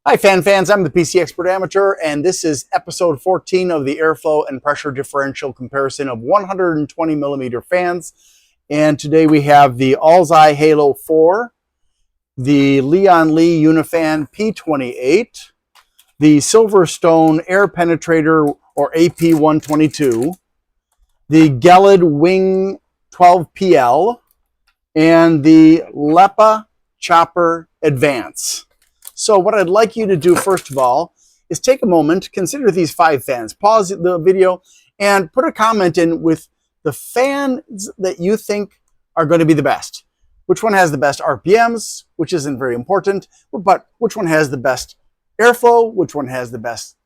Hi fans, I'm the PC Expert Amateur, and this is episode 14 of the airflow and pressure differential comparison of 120 millimeter fans. And today we have the Alzai Halo 4, the Leon Lee Unifan P28, the Silverstone Air Penetrator or AP122, the Gelid Wing 12PL, and the Lepa Chopper Advance. So what I'd like you to do first of all is take a moment, consider these 5 fans, pause the video, and put a comment in with the fans that you think are going to be the best. Which one has the best RPMs, which isn't very important, but which one has the best airflow, which one has the best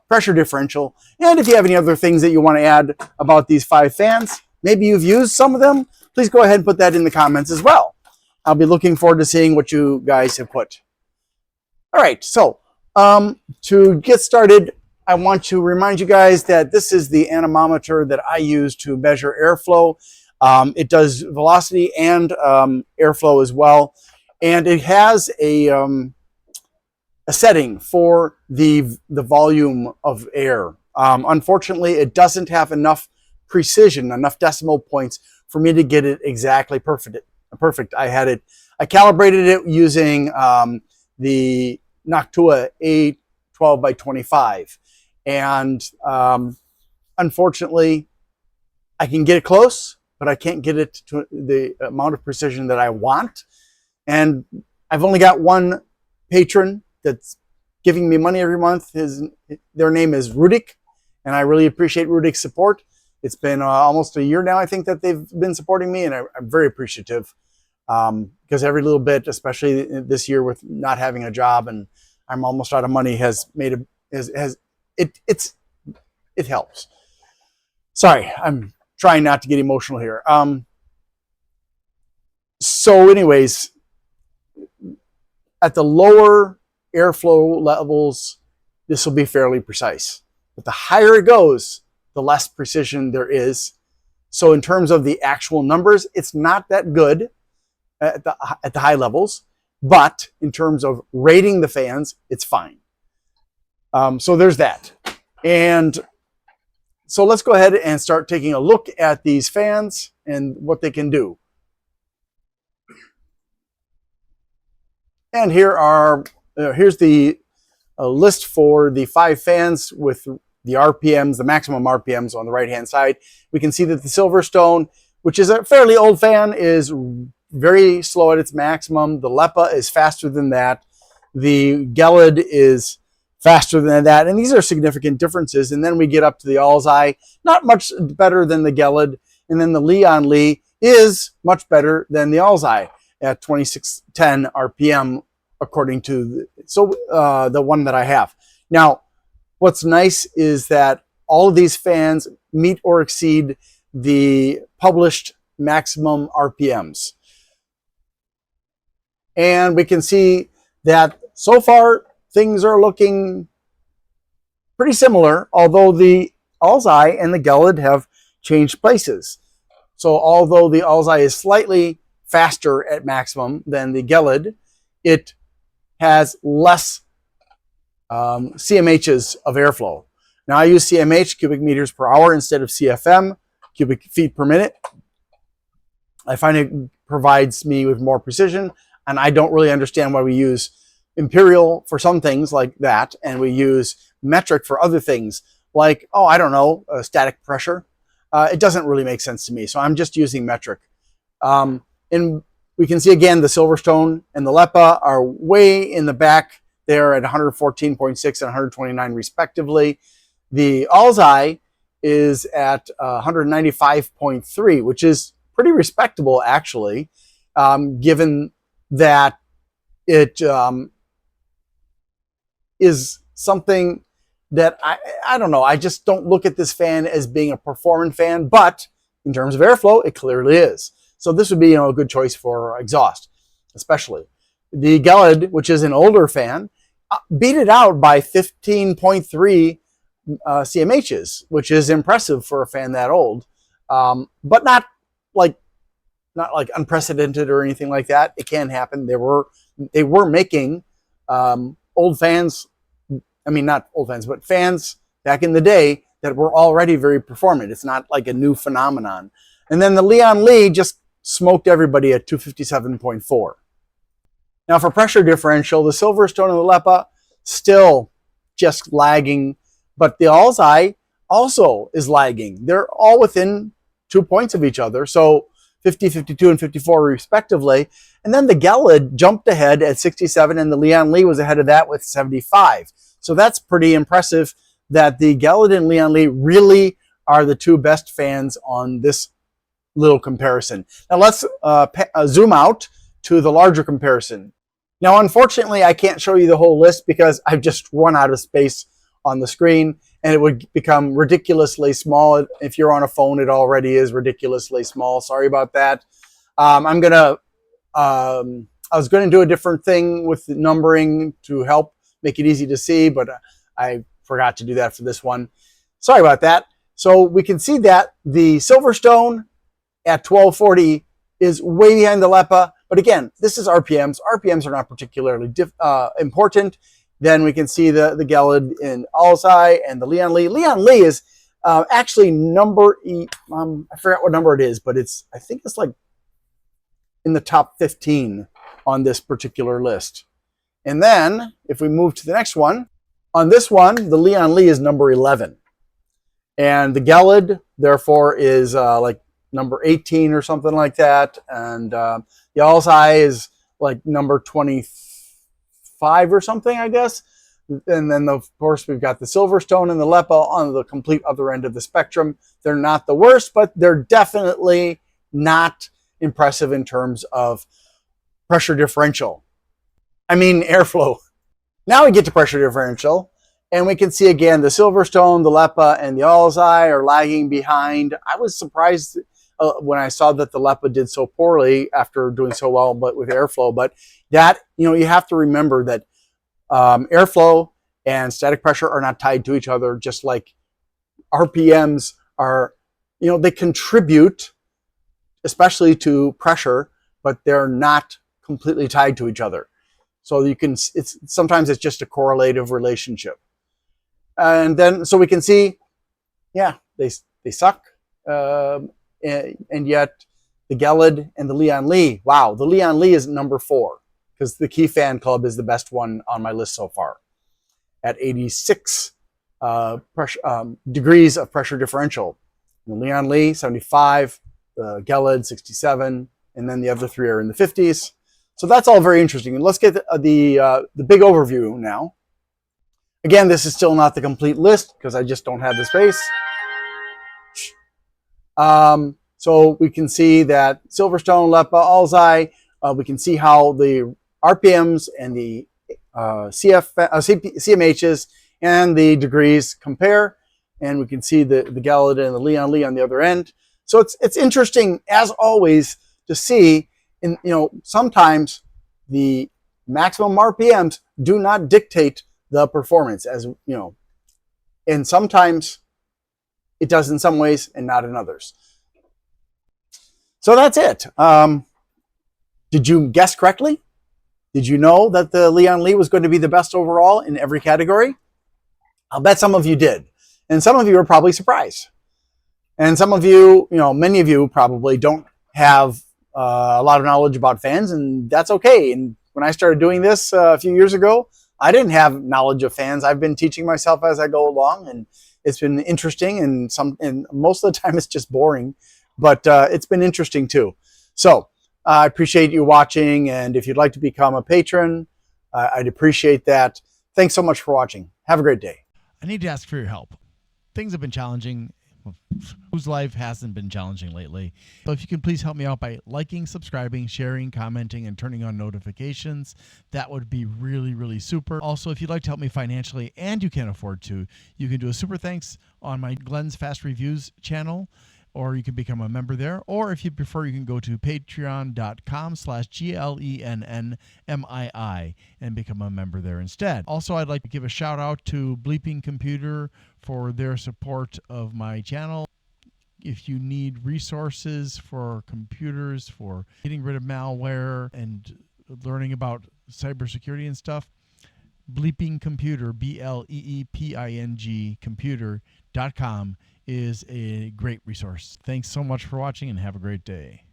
pressure differential, and if you have any other things that you want to add about these 5 fans, maybe you've used some of them, please go ahead and put that in the comments as well. I'll be looking forward to seeing what you guys have put. All right, so to get started, I want to remind you guys that this is the anemometer that I use to measure airflow. It does velocity and airflow as well, and it has a setting for the volume of air. Unfortunately, it doesn't have enough precision, enough decimal points for me to get it exactly perfect. I calibrated it using the Noctua A12 by 25, and unfortunately I can get it close, but I can't get it to the amount of precision that I want. And I've only got one patron that's giving me money every month. Their name is Rudik, and I really appreciate Rudik's support. It's been almost a year now, I think, that they've been supporting me, and I'm very appreciative. Because every little bit, especially this year with not having a job and I'm almost out of money, has made it helps. Sorry, I'm trying not to get emotional here. So anyways, at the lower airflow levels, this will be fairly precise. But the higher it goes, the less precision there is. So in terms of the actual numbers, it's not that good at the high levels, but in terms of rating the fans, it's fine. So there's that. And so let's go ahead and start taking a look at these fans and what they can do. And here's the list for the 5 fans with the RPMs, the maximum RPMs on the right hand side. We can see that the Silverstone, which is a fairly old fan, is very slow at its maximum. The Lepa is faster than that. The Gelid is faster than that. And these are significant differences. And then we get up to the Alzai, not much better than the Gelid. And then the Leon Lee is much better than the Alzai at 2610 RPM, according to the one that I have. Now, what's nice is that all of these fans meet or exceed the published maximum RPMs. And we can see that so far things are looking pretty similar, although the Alzai and the Gelid have changed places. So although the Alzai is slightly faster at maximum than the Gelid, it has less CMHs of airflow. Now I use CMH, cubic meters per hour, instead of CFM, cubic feet per minute. I find it provides me with more precision. And I don't really understand why we use imperial for some things like that, and we use metric for other things like, oh, I don't know, static pressure. It doesn't really make sense to me, so I'm just using metric. And we can see again the Silverstone and the Lepa are way in the back. They're at 114.6 and 129 respectively. The Alzai is at 195.3, which is pretty respectable actually, given that it is something that I don't know. I just don't look at this fan as being a performance fan, but in terms of airflow, it clearly is. So this would be, a good choice for exhaust, especially. The Gelid, which is an older fan, beat it out by 15.3 CMHs, which is impressive for a fan that old, but not like unprecedented or anything like that. It can happen. They were making old fans, I mean, not old fans, but fans back in the day that were already very performant. It's not like a new phenomenon. And then the Leon Lee just smoked everybody at 257.4. Now for pressure differential, the Silverstone and the Lepa still just lagging, but the Alzai also is lagging. They're all within 2 points of each other, so 50, 52, and 54 respectively. And then the Gelid jumped ahead at 67, and the Leon Lee was ahead of that with 75. So that's pretty impressive that the Gelid and Leon Lee really are the two best fans on this little comparison. Now let's zoom out to the larger comparison. Now, unfortunately, I can't show you the whole list because I've just run out of space on the screen, and it would become ridiculously small. If you're on a phone, it already is ridiculously small. Sorry about that. I was going to do a different thing with the numbering to help make it easy to see, but I forgot to do that for this one. Sorry about that. So we can see that the Silverstone at 1240 is way behind the Lepa. But again, this is RPMs. RPMs are not particularly important. Then we can see the Gelid in Alzai and the Leon Lee. Leon Lee is actually I forgot what number it is, but I think it's like in the top 15 on this particular list. And then if we move to the next one, on this one, the Leon Lee is number 11. And the Gelid, therefore, is like number 18 or something like that. And the Alzai is like number 25 or something, I guess. And then, of course, we've got the Silverstone and the Lepa on the complete other end of the spectrum. They're not the worst, but they're definitely not impressive in terms of pressure differential. I mean, airflow. Now we get to pressure differential, and we can see again the Silverstone, the Lepa, and the Alzai are lagging behind. I was surprised when I saw that the Lepa did so poorly after doing so well, but with airflow. But that, you have to remember that airflow and static pressure are not tied to each other, just like RPMs are. They contribute, especially to pressure, but they're not completely tied to each other. So sometimes it's just a correlative relationship. And then, so we can see, yeah, they suck. And yet the Gelid and the Leon Lee, wow, the Leon Lee is number 4 because the Key Fan Club is the best one on my list so far at 86 degrees of pressure differential. The Leon Lee, 75, the Gelid, 67, and then the other 3 are in the 50s. So that's all very interesting. And let's get the big overview now. Again, this is still not the complete list because I just don't have the space. So we can see that Silverstone, Lepa, Alzai, we can see how the RPMs and the CMHs and the degrees compare. And we can see the Gelid and the Leon Lee on the other end. So it's interesting, as always, to see, sometimes the maximum RPMs do not dictate the performance, and sometimes it does in some ways and not in others. So that's it. Did you guess correctly? Did you know that the Leon Lee was going to be the best overall in every category? I'll bet some of you did. And some of you are probably surprised. And some of you, many of you probably don't have a lot of knowledge about fans, and that's okay. And when I started doing this a few years ago, I didn't have knowledge of fans. I've been teaching myself as I go along, and it's been interesting, and most of the time it's just boring, but it's been interesting too. So I appreciate you watching, and if you'd like to become a patron, I'd appreciate that. Thanks so much for watching. Have a great day. I need to ask for your help. Things have been challenging. Whose life hasn't been challenging lately? So if you can please help me out by liking, subscribing, sharing, commenting, and turning on notifications, that would be really, really super. Also, if you'd like to help me financially and you can't afford to, you can do a super thanks on my Glenn's Fast Reviews channel, or you can become a member there. Or if you prefer, you can go to patreon.com/GLENNMII and become a member there instead. Also, I'd like to give a shout out to Bleeping Computer for their support of my channel. If you need resources for computers, for getting rid of malware and learning about cybersecurity and stuff, Bleeping Computer, BLEEPING computer.com is a great resource. Thanks so much for watching and have a great day.